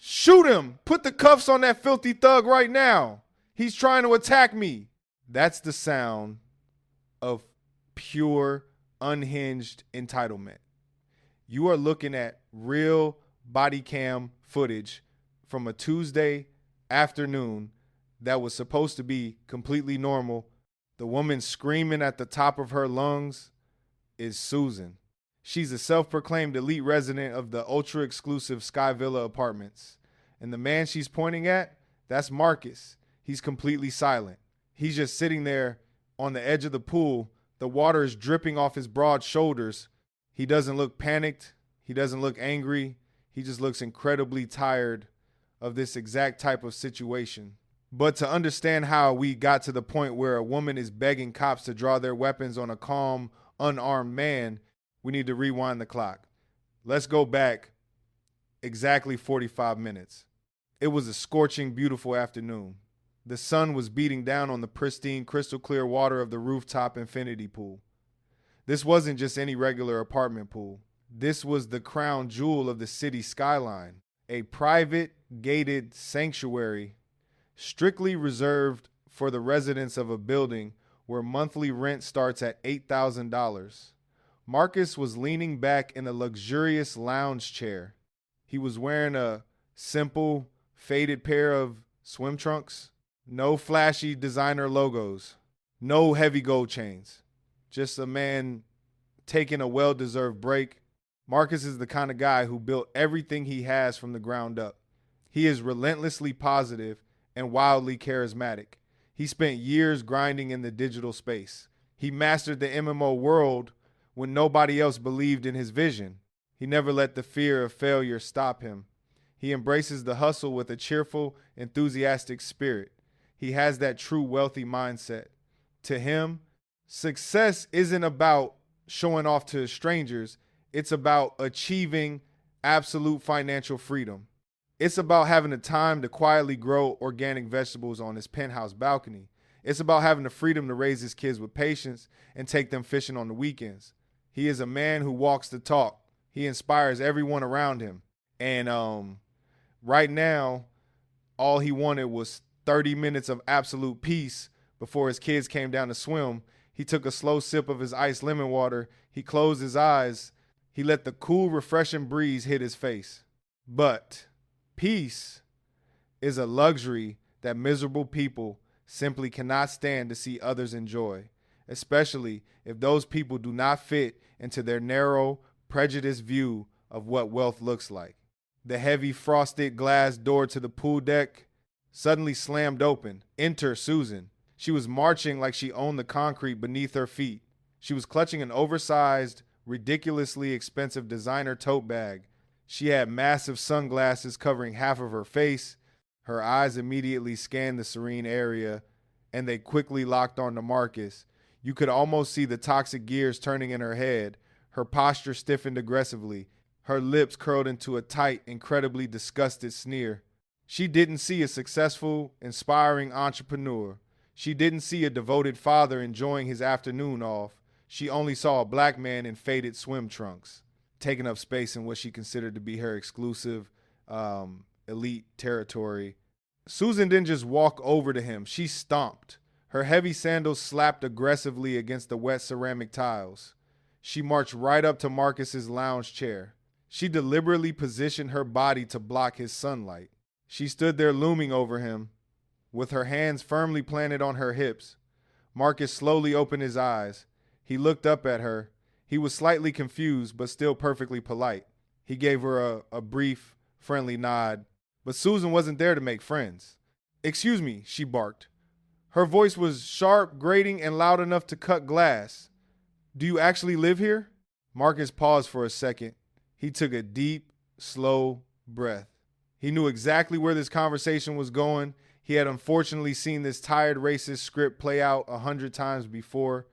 Shoot him! Put the cuffs on that filthy thug right now. He's trying to attack me. That's the sound of pure, unhinged entitlement. You are looking at real body cam footage from a Tuesday afternoon that was supposed to be completely normal. The woman screaming at the top of her lungs is Susan. She's a self-proclaimed elite resident of the ultra-exclusive Sky Villa apartments. And the man she's pointing at, that's Marcus. He's completely silent. He's just sitting there on the edge of the pool. The water is dripping off his broad shoulders. He doesn't look panicked. He doesn't look angry. He just looks incredibly tired of this exact type of situation. But to understand how we got to the point where a woman is begging cops to draw their weapons on a calm, unarmed man, we need to rewind the clock. Let's go back exactly 45 minutes. It was a scorching, beautiful afternoon. The sun was beating down on the pristine, crystal clear water of the rooftop infinity pool. This wasn't just any regular apartment pool. This was the crown jewel of the city skyline, a private, gated sanctuary strictly reserved for the residents of a building where monthly rent starts at $8,000. Marcus was leaning back in a luxurious lounge chair. He was wearing a simple, faded pair of swim trunks, no flashy designer logos, no heavy gold chains, just a man taking a well-deserved break. Marcus is the kind of guy who built everything he has from the ground up. He is relentlessly positive and wildly charismatic. He spent years grinding in the digital space. He mastered the MMO world when nobody else believed in his vision. He never let the fear of failure stop him. He embraces the hustle with a cheerful, enthusiastic spirit. He has that true wealthy mindset. To him, success isn't about showing off to strangers. It's about achieving absolute financial freedom. It's about having the time to quietly grow organic vegetables on his penthouse balcony. It's about having the freedom to raise his kids with patience and take them fishing on the weekends. He is a man who walks the talk. He inspires everyone around him. And right now, all he wanted was 30 minutes of absolute peace before his kids came down to swim. He took a slow sip of his iced lemon water. He closed his eyes. He let the cool, refreshing breeze hit his face. But peace is a luxury that miserable people simply cannot stand to see others enjoy, especially if those people do not fit into their narrow, prejudiced view of what wealth looks like. The heavy frosted glass door to the pool deck suddenly slammed open. Enter Susan. She was marching like she owned the concrete beneath her feet. She was clutching an oversized, ridiculously expensive designer tote bag. She had massive sunglasses covering half of her face. Her eyes immediately scanned the serene area, and they quickly locked onto Marcus. You could almost see the toxic gears turning in her head. Her posture stiffened aggressively. Her lips curled into a tight, incredibly disgusted sneer. She didn't see a successful, inspiring entrepreneur. She didn't see a devoted father enjoying his afternoon off. She only saw a black man in faded swim trunks, taking up space in what she considered to be her exclusive, elite territory. Susan didn't just walk over to him. She stomped. Her heavy sandals slapped aggressively against the wet ceramic tiles. She marched right up to Marcus's lounge chair. She deliberately positioned her body to block his sunlight. She stood there looming over him, with her hands firmly planted on her hips. Marcus slowly opened his eyes. He looked up at her. He was slightly confused, but still perfectly polite. He gave her a brief, friendly nod, but Susan wasn't there to make friends. "Excuse me," she barked. Her voice was sharp, grating, and loud enough to cut glass. "Do you actually live here?" Marcus paused for a second. He took a deep, slow breath. He knew exactly where this conversation was going. He had unfortunately seen this tired racist script play out 100 times before.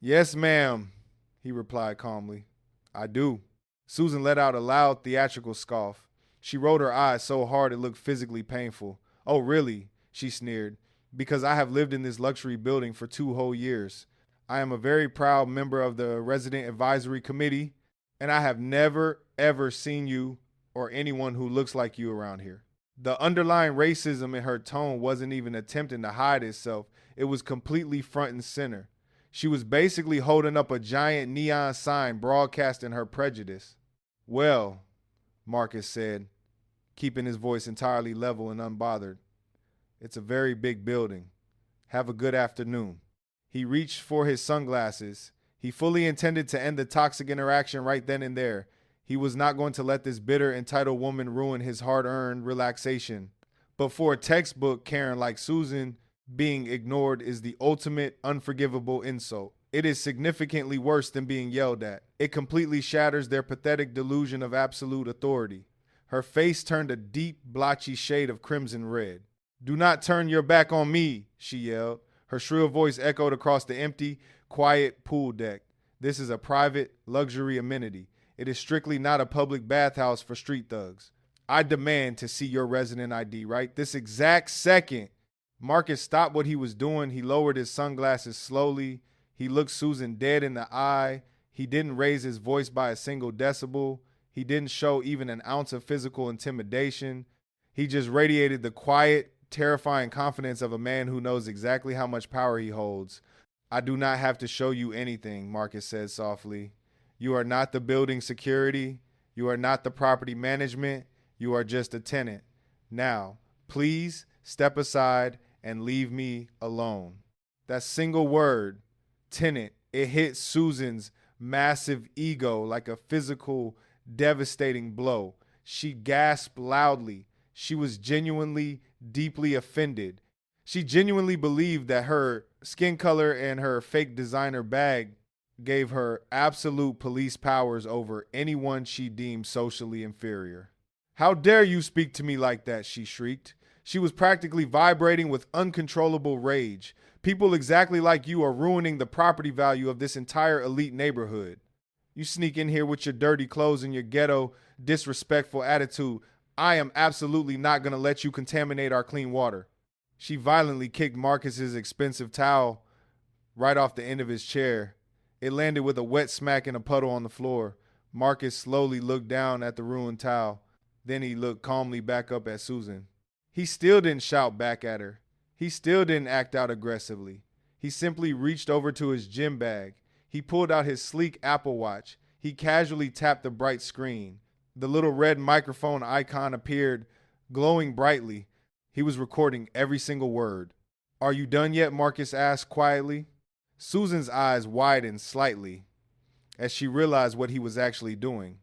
"Yes, ma'am," he replied calmly. "I do." Susan let out a loud theatrical scoff. She rolled her eyes so hard it looked physically painful. "Oh, really?" she sneered. "Because I have lived in this luxury building for 2 whole years. I am a very proud member of the Resident Advisory Committee, and I have never, ever seen you or anyone who looks like you around here." The underlying racism in her tone wasn't even attempting to hide itself. It was completely front and center. She was basically holding up a giant neon sign broadcasting her prejudice. Well, Marcus said, keeping his voice entirely level and unbothered, it's a very big building. Have a good afternoon. He reached for his sunglasses. He fully intended to end the toxic interaction right then and there. He was not going to let this bitter, entitled woman ruin his hard-earned relaxation. But for a textbook Karen like Susan, being ignored is the ultimate unforgivable insult. It is significantly worse than being yelled at. It completely shatters their pathetic delusion of absolute authority. Her face turned a deep, blotchy shade of crimson red. "Do not turn your back on me," she yelled. Her shrill voice echoed across the empty, quiet pool deck. "This is a private, luxury amenity. It is strictly not a public bathhouse for street thugs. I demand to see your resident ID right this exact second." Marcus stopped what he was doing. He lowered his sunglasses slowly. He looked Susan dead in the eye. He didn't raise his voice by a single decibel. He didn't show even an ounce of physical intimidation. He just radiated the quiet, terrifying confidence of a man who knows exactly how much power he holds. "I do not have to show you anything," Marcus said softly. "You are not the building security. You are not the property management. You are just a tenant. Now, please step aside and leave me alone." That single word, tenant, it hit Susan's massive ego like a physical, devastating blow. She gasped loudly. She was genuinely, deeply offended. She genuinely believed that her skin color and her fake designer bag gave her absolute police powers over anyone she deemed socially inferior. "How dare you speak to me like that?" she shrieked. She was practically vibrating with uncontrollable rage. "People exactly like you are ruining the property value of this entire elite neighborhood. You sneak in here with your dirty clothes and your ghetto, disrespectful attitude. I am absolutely not going to let you contaminate our clean water." She violently kicked Marcus's expensive towel right off the end of his chair. It landed with a wet smack in a puddle on the floor. Marcus slowly looked down at the ruined towel. Then he looked calmly back up at Susan. He still didn't shout back at her. He still didn't act out aggressively. He simply reached over to his gym bag. He pulled out his sleek Apple Watch. He casually tapped the bright screen. The little red microphone icon appeared, glowing brightly. He was recording every single word. "Are you done yet?" Marcus asked quietly. Susan's eyes widened slightly as she realized what he was actually doing.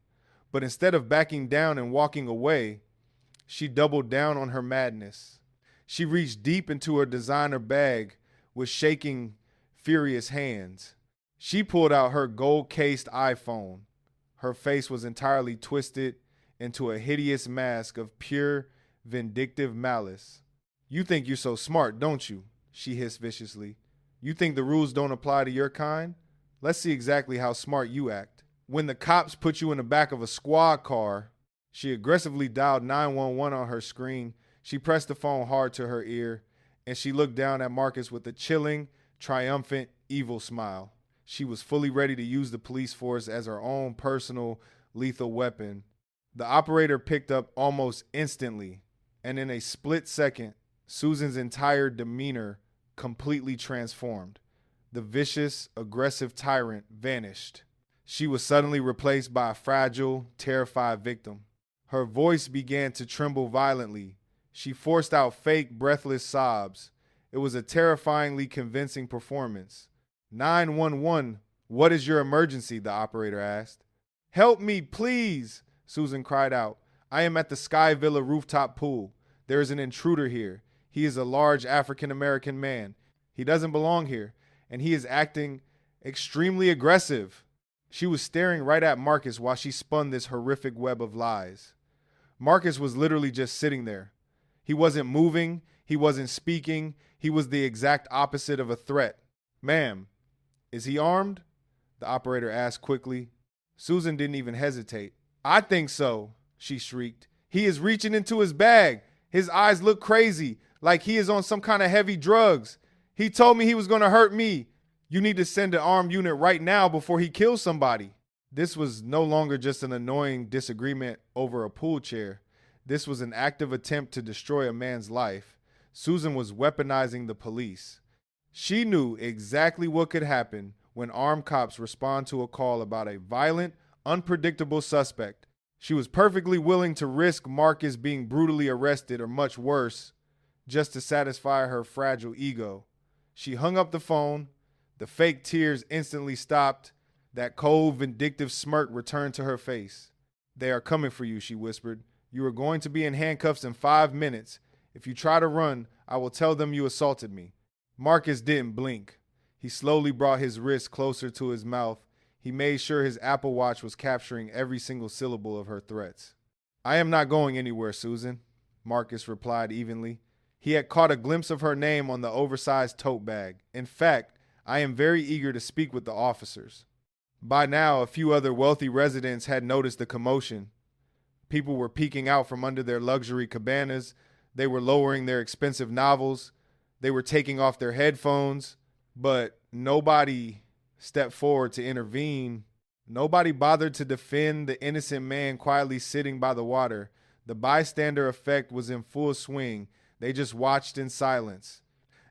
But instead of backing down and walking away, she doubled down on her madness. She reached deep into her designer bag with shaking, furious hands. She pulled out her gold-cased iPhone. Her face was entirely twisted into a hideous mask of pure, vindictive malice. "You think you're so smart, don't you?" she hissed viciously. "You think the rules don't apply to your kind? Let's see exactly how smart you act. When the cops put you in the back of a squad car," she aggressively dialed 911 on her screen. She pressed the phone hard to her ear, and she looked down at Marcus with a chilling, triumphant, evil smile. She was fully ready to use the police force as her own personal, lethal weapon. The operator picked up almost instantly, and in a split second, Susan's entire demeanor completely transformed. The vicious, aggressive tyrant vanished. She was suddenly replaced by a fragile, terrified victim. Her voice began to tremble violently. She forced out fake, breathless sobs. It was a terrifyingly convincing performance. 911, what is your emergency?" the operator asked. "Help me, please," Susan cried out. "I am at the Sky Villa rooftop pool. There is an intruder here. He is a large African-American man. He doesn't belong here, and he is acting extremely aggressive." She was staring right at Marcus while she spun this horrific web of lies. Marcus was literally just sitting there. He wasn't moving. He wasn't speaking. He was the exact opposite of a threat. "Ma'am, is he armed?" the operator asked quickly. Susan didn't even hesitate. "I think so," she shrieked. "He is reaching into his bag. His eyes look crazy, like he is on some kind of heavy drugs. He told me he was going to hurt me. You need to send an armed unit right now before he kills somebody." This was no longer just an annoying disagreement over a pool chair. this was an active attempt to destroy a man's life, Susan was weaponizing the police. She knew exactly what could happen when armed cops respond to a call about a violent, unpredictable suspect. She was perfectly willing to risk Marcus being brutally arrested or much worse, just to satisfy her fragile ego. She hung up the phone. The fake tears instantly stopped. That cold, vindictive smirk returned to her face. "They are coming for you," she whispered. "You are going to be in handcuffs in 5 minutes. If you try to run, I will tell them you assaulted me." Marcus didn't blink. He slowly brought his wrist closer to his mouth. He made sure his Apple Watch was capturing every single syllable of her threats. "I am not going anywhere, Susan," Marcus replied evenly. He had caught a glimpse of her name on the oversized tote bag. "In fact, I am very eager to speak with the officers." By now, a few other wealthy residents had noticed the commotion. People were peeking out from under their luxury cabanas. They were lowering their expensive novels. They were taking off their headphones. But nobody stepped forward to intervene. Nobody bothered to defend the innocent man quietly sitting by the water. The bystander effect was in full swing. They just watched in silence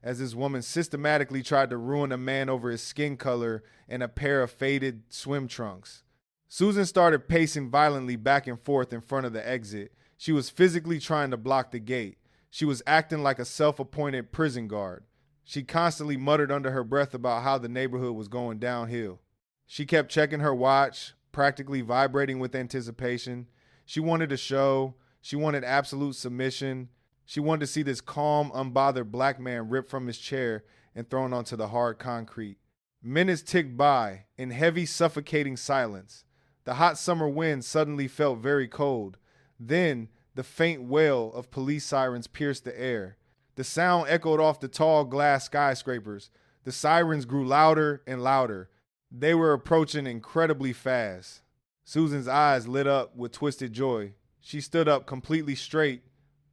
as this woman systematically tried to ruin a man over his skin color and a pair of faded swim trunks. Susan started pacing violently back and forth in front of the exit. She was physically trying to block the gate. She was acting like a self-appointed prison guard. She constantly muttered under her breath about how the neighborhood was going downhill. She kept checking her watch, practically vibrating with anticipation. She wanted a show. She wanted absolute submission. She wanted to see this calm, unbothered black man ripped from his chair and thrown onto the hard concrete. Minutes ticked by in heavy, suffocating silence. The hot summer wind suddenly felt very cold. Then the faint wail of police sirens pierced the air. The sound echoed off the tall glass skyscrapers. The sirens grew louder and louder. They were approaching incredibly fast. Susan's eyes lit up with twisted joy. She stood up completely straight,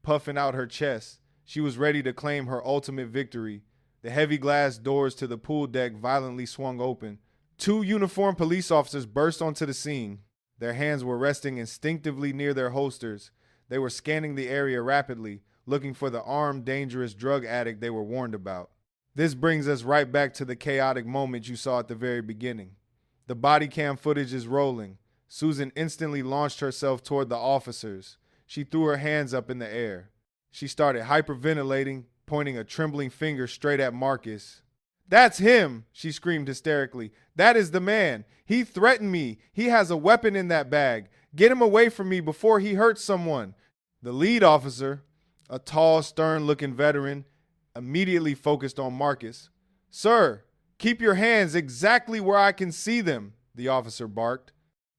puffing out her chest. She was ready to claim her ultimate victory. The heavy glass doors to the pool deck violently swung open. 2 uniformed police officers burst onto the scene. Their hands were resting instinctively near their holsters. They were scanning the area rapidly, looking for the armed, dangerous drug addict they were warned about. This brings us right back to the chaotic moment you saw at the very beginning. The body cam footage is rolling. Susan instantly launched herself toward the officers. She threw her hands up in the air. She started hyperventilating, pointing a trembling finger straight at Marcus. "That's him," she screamed hysterically. "That is the man. He threatened me. He has a weapon in that bag. Get him away from me before he hurts someone." The lead officer, a tall, stern-looking veteran, immediately focused on Marcus. "Sir, keep your hands exactly where I can see them," the officer barked.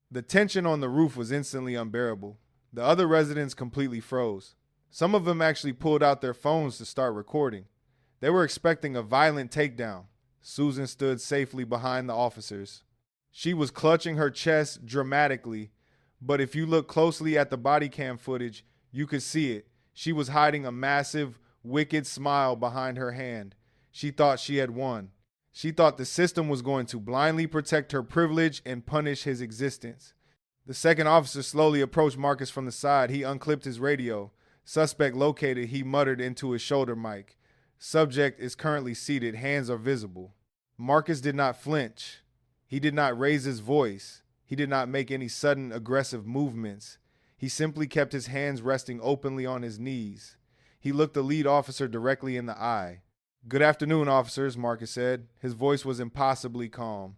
The tension on the roof was instantly unbearable. The other residents completely froze. Some of them actually pulled out their phones to start recording. They were expecting a violent takedown. Susan stood safely behind the officers. She was clutching her chest dramatically, but if you look closely at the body cam footage, you could see it. She was hiding a massive, wicked smile behind her hand. She thought she had won. She thought the system was going to blindly protect her privilege and punish his existence. The second officer slowly approached Marcus from the side. He unclipped his radio. "Suspect located," he muttered into his shoulder mic. "Subject is currently seated. Hands are visible." Marcus did not flinch. He did not raise his voice. He did not make any sudden aggressive movements. He simply kept his hands resting openly on his knees. He looked the lead officer directly in the eye. "Good afternoon, officers," Marcus said. His voice was impossibly calm.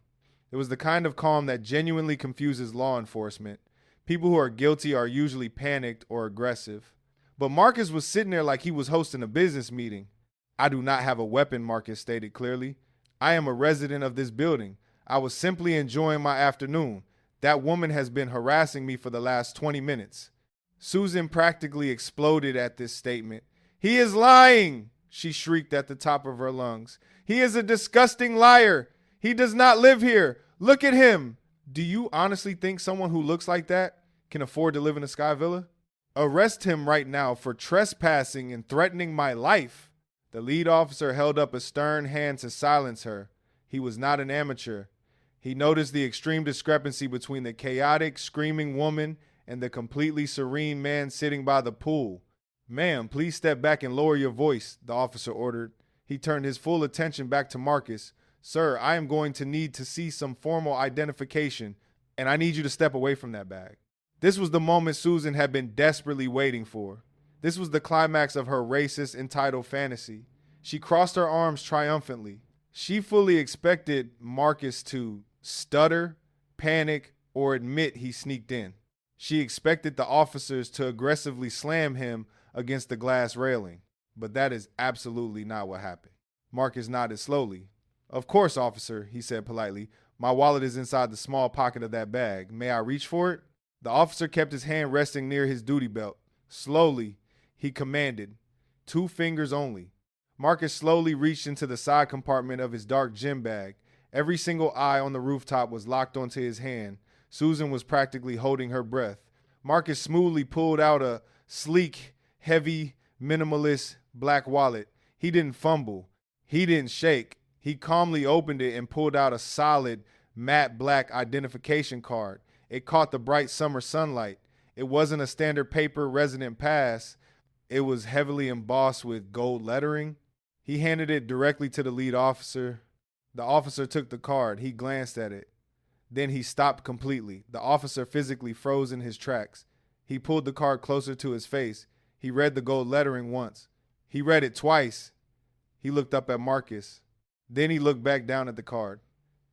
It was the kind of calm that genuinely confuses law enforcement. People who are guilty are usually panicked or aggressive. But Marcus was sitting there like he was hosting a business meeting. "I do not have a weapon," Marcus stated clearly. "I am a resident of this building. I was simply enjoying my afternoon. That woman has been harassing me for the last 20 minutes. Susan practically exploded at this statement. "He is lying," she shrieked at the top of her lungs. "He is a disgusting liar. He does not live here. Look at him." Do you honestly think someone who looks like that can afford to live in a sky villa? "Arrest him right now for trespassing and threatening my life." The lead officer held up a stern hand to silence her. He was not an amateur. He noticed the extreme discrepancy between the chaotic, screaming woman and the completely serene man sitting by the pool. "Ma'am, please step back and lower your voice," the officer ordered. He turned his full attention back to Marcus. "Sir, I am going to need to see some formal identification, and I need you to step away from that bag." This was the moment Susan had been desperately waiting for. This was the climax of her racist, entitled fantasy. She crossed her arms triumphantly. She fully expected Marcus to stutter, panic, or admit he sneaked in. She expected the officers to aggressively slam him against the glass railing. But that is absolutely not what happened. Marcus nodded slowly. "Of course, officer," he said politely. "My wallet is inside the small pocket of that bag. May I reach for it?" The officer kept his hand resting near his duty belt. Slowly, he commanded, "2 fingers only." Marcus slowly reached into the side compartment of his dark gym bag. Every single eye on the rooftop was locked onto his hand. Susan was practically holding her breath. Marcus smoothly pulled out a sleek, heavy, minimalist black wallet. He didn't fumble. He didn't shake. He calmly opened it and pulled out a solid, matte black identification card. It caught the bright summer sunlight. It wasn't a standard paper resident pass. It was heavily embossed with gold lettering. He handed it directly to the lead officer. The officer took the card. He glanced at it. Then he stopped completely. The officer physically froze in his tracks. He pulled the card closer to his face. He read the gold lettering once. He read it twice. He looked up at Marcus. Then he looked back down at the card.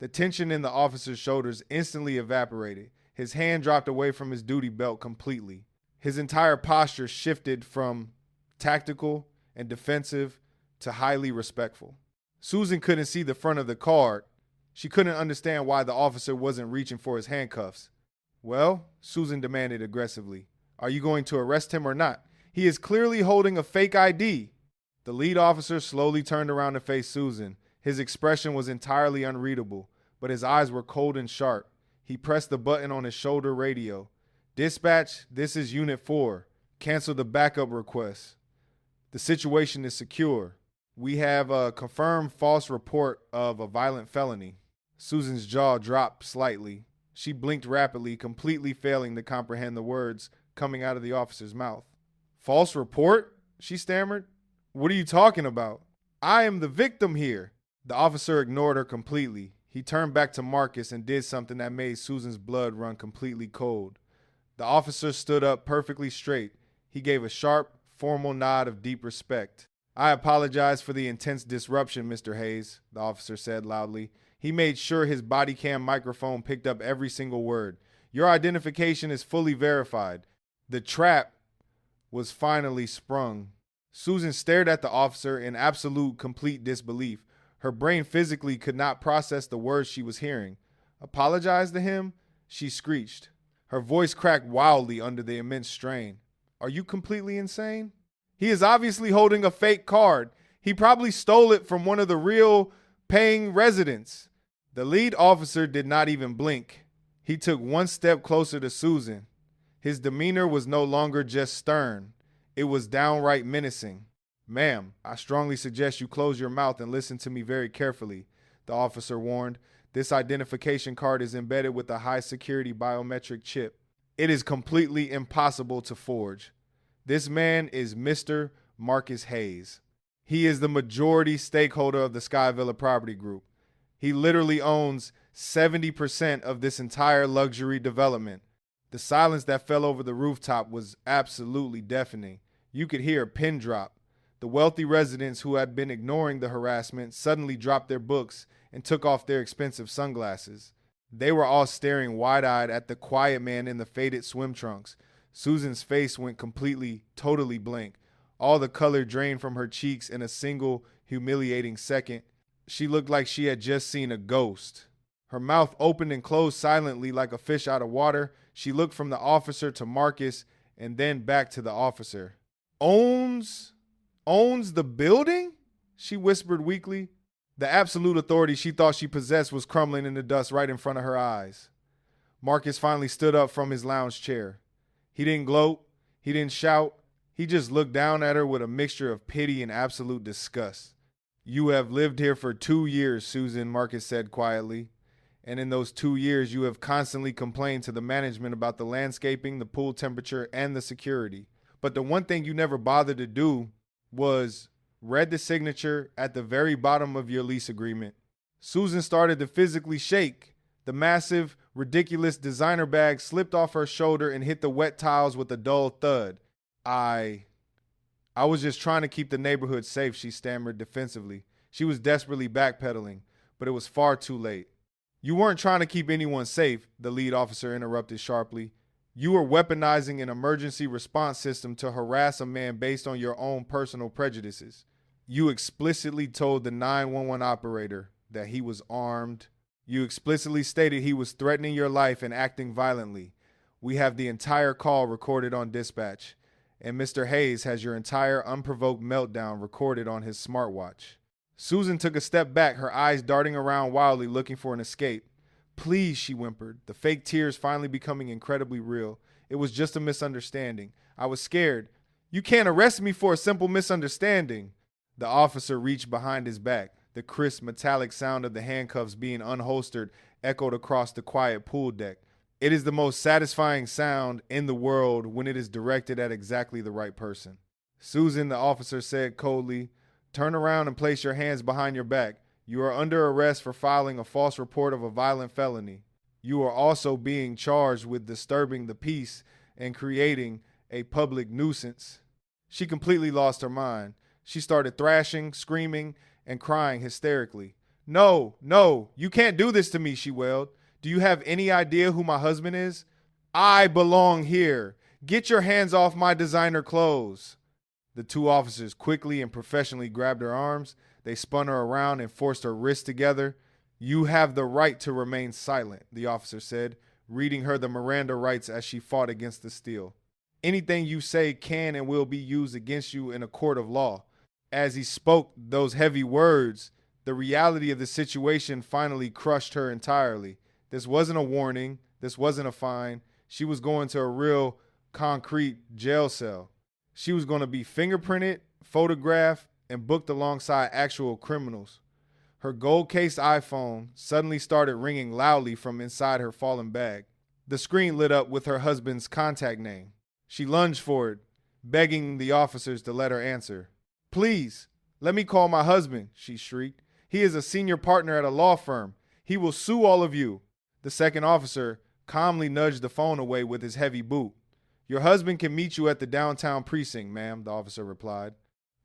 The tension in the officer's shoulders instantly evaporated. His hand dropped away from his duty belt completely. His entire posture shifted from tactical and defensive to highly respectful. Susan couldn't see the front of the card. She couldn't understand why the officer wasn't reaching for his handcuffs. "Well," Susan demanded aggressively, "are you going to arrest him or not? He is clearly holding a fake ID." The lead officer slowly turned around to face Susan. His expression was entirely unreadable, but his eyes were cold and sharp. He pressed the button on his shoulder radio. "Dispatch, this is Unit 4. Cancel the backup request. The situation is secure. We have a confirmed false report of a violent felony." Susan's jaw dropped slightly. She blinked rapidly, completely failing to comprehend the words coming out of the officer's mouth. "False report?" she stammered. "What are you talking about? I am the victim here." The officer ignored her completely. He turned back to Marcus and did something that made Susan's blood run completely cold. The officer stood up perfectly straight. He gave a sharp, formal nod of deep respect. "I apologize for the intense disruption, Mr. Hayes," the officer said loudly. He made sure his body cam microphone picked up every single word. "Your identification is fully verified. The trap was finally sprung." Susan stared at the officer in absolute, complete disbelief. Her brain physically could not process the words she was hearing. "Apologize to him?" she screeched. Her voice cracked wildly under the immense strain. "Are you completely insane? He is obviously holding a fake card. He probably stole it from one of the real paying residents." The lead officer did not even blink. He took one step closer to Susan. His demeanor was no longer just stern. It was downright menacing. "Ma'am, I strongly suggest you close your mouth and listen to me very carefully," the officer warned. "This identification card is embedded with a high-security biometric chip. It is completely impossible to forge. This man is Mr. Marcus Hayes. He is the majority stakeholder of the Sky Villa Property Group. He literally owns 70% of this entire luxury development." The silence that fell over the rooftop was absolutely deafening. You could hear a pin drop. The wealthy residents who had been ignoring the harassment suddenly dropped their books and took off their expensive sunglasses. They were all staring wide-eyed at the quiet man in the faded swim trunks. Susan's face went completely, totally blank. All the color drained from her cheeks in a single humiliating second. She looked like she had just seen a ghost. Her mouth opened and closed silently like a fish out of water. She looked from the officer to Marcus and then back to the officer. Owns the building?" she whispered weakly. The absolute authority she thought she possessed was crumbling in the dust right in front of her eyes. Marcus finally stood up from his lounge chair. He didn't gloat. He didn't shout. He just looked down at her with a mixture of pity and absolute disgust. "You have lived here for 2 years, Susan," Marcus said quietly, And in those 2 years, you have constantly complained to the management about the landscaping, the pool temperature, and the security. But the one thing you never bothered to do was read the signature at the very bottom of your lease agreement. Susan started to physically shake. The massive, ridiculous designer bag slipped off her shoulder and hit the wet tiles with a dull thud. I was just trying to keep the neighborhood safe, she stammered defensively. She was desperately backpedaling, but it was far too late. You weren't trying to keep anyone safe, the lead officer interrupted sharply. You were weaponizing an emergency response system to harass a man based on your own personal prejudices. You explicitly told the 911 operator that he was armed. You explicitly stated he was threatening your life and acting violently. We have the entire call recorded on dispatch, and Mr. Hayes has your entire unprovoked meltdown recorded on his smartwatch. Susan took a step back, her eyes darting around wildly, looking for an escape. Please, she whimpered, the fake tears finally becoming incredibly real. It was just a misunderstanding. I was scared. You can't arrest me for a simple misunderstanding. The officer reached behind his back. The crisp, metallic sound of the handcuffs being unholstered echoed across the quiet pool deck. It is the most satisfying sound in the world when it is directed at exactly the right person. Susan, the officer said coldly, turn around and place your hands behind your back. You are under arrest for filing a false report of a violent felony. You are also being charged with disturbing the peace and creating a public nuisance. She completely lost her mind. She started thrashing, screaming, and crying hysterically. No, you can't do this to me, she wailed. Do you have any idea who my husband is? I belong here. Get your hands off my designer clothes. The two officers quickly and professionally grabbed her arms. They spun her around and forced her wrists together. You have the right to remain silent, the officer said, reading her the Miranda rights as she fought against the steel. Anything you say can and will be used against you in a court of law. As he spoke those heavy words, the reality of the situation finally crushed her entirely. This wasn't a warning. This wasn't a fine. She was going to a real concrete jail cell. She was going to be fingerprinted, photographed, and booked alongside actual criminals. Her gold-cased iPhone suddenly started ringing loudly from inside her fallen bag. The screen lit up with her husband's contact name. She lunged for it, begging the officers to let her answer. Please, let me call my husband, she shrieked. He is a senior partner at a law firm. He will sue all of you. The second officer calmly nudged the phone away with his heavy boot. Your husband can meet you at the downtown precinct, ma'am, the officer replied.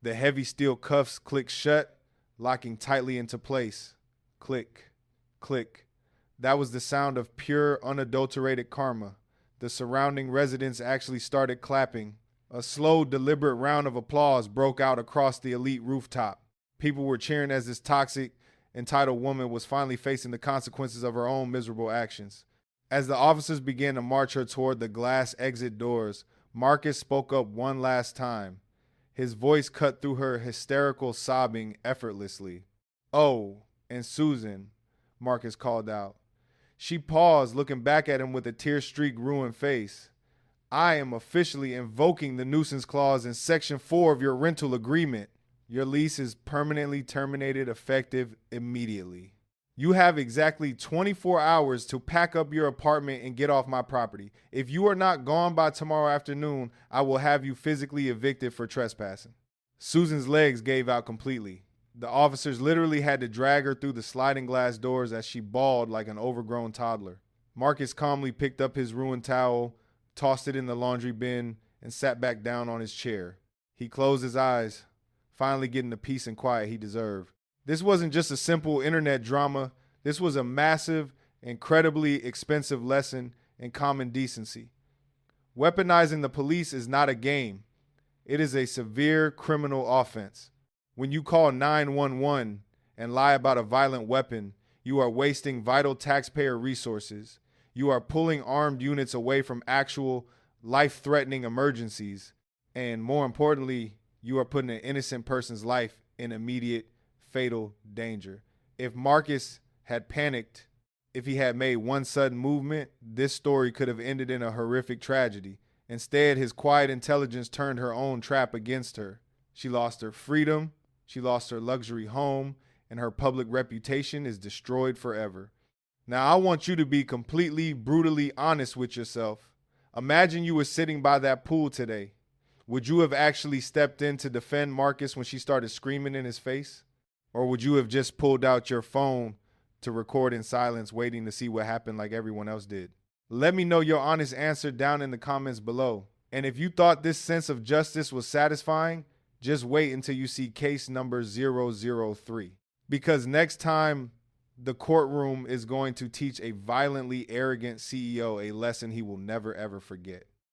The heavy steel cuffs clicked shut, locking tightly into place. Click, click. That was the sound of pure, unadulterated karma. The surrounding residents actually started clapping. A slow, deliberate round of applause broke out across the elite rooftop. People were cheering as this toxic, entitled woman was finally facing the consequences of her own miserable actions. As the officers began to march her toward the glass exit doors, Marcus spoke up one last time. His voice cut through her hysterical sobbing effortlessly. Oh, and Susan, Marcus called out. She paused, looking back at him with a tear-streaked, ruined face. I am officially invoking the nuisance clause in Section 4 of your rental agreement. Your lease is permanently terminated effective immediately. You have exactly 24 hours to pack up your apartment and get off my property. If you are not gone by tomorrow afternoon, I will have you physically evicted for trespassing. Susan's legs gave out completely. The officers literally had to drag her through the sliding glass doors as she bawled like an overgrown toddler. Marcus calmly picked up his ruined towel, tossed it in the laundry bin, and sat back down on his chair. He closed his eyes, finally getting the peace and quiet he deserved. This wasn't just a simple internet drama. This was a massive, incredibly expensive lesson in common decency. Weaponizing the police is not a game. It is a severe criminal offense. When you call 911 and lie about a violent weapon, you are wasting vital taxpayer resources. You are pulling armed units away from actual life-threatening emergencies. And more importantly, you are putting an innocent person's life in immediate fatal danger. If Marcus had panicked, if he had made one sudden movement, this story could have ended in a horrific tragedy. Instead, his quiet intelligence turned her own trap against her. She lost her freedom, she lost her luxury home, and her public reputation is destroyed forever. Now, I want you to be completely, brutally honest with yourself. Imagine you were sitting by that pool today. Would you have actually stepped in to defend Marcus when she started screaming in his face? Or would you have just pulled out your phone to record in silence, waiting to see what happened like everyone else did? Let me know your honest answer down in the comments below. And if you thought this sense of justice was satisfying, just wait until you see case number 003. Because next time, the courtroom is going to teach a violently arrogant CEO a lesson he will never ever forget.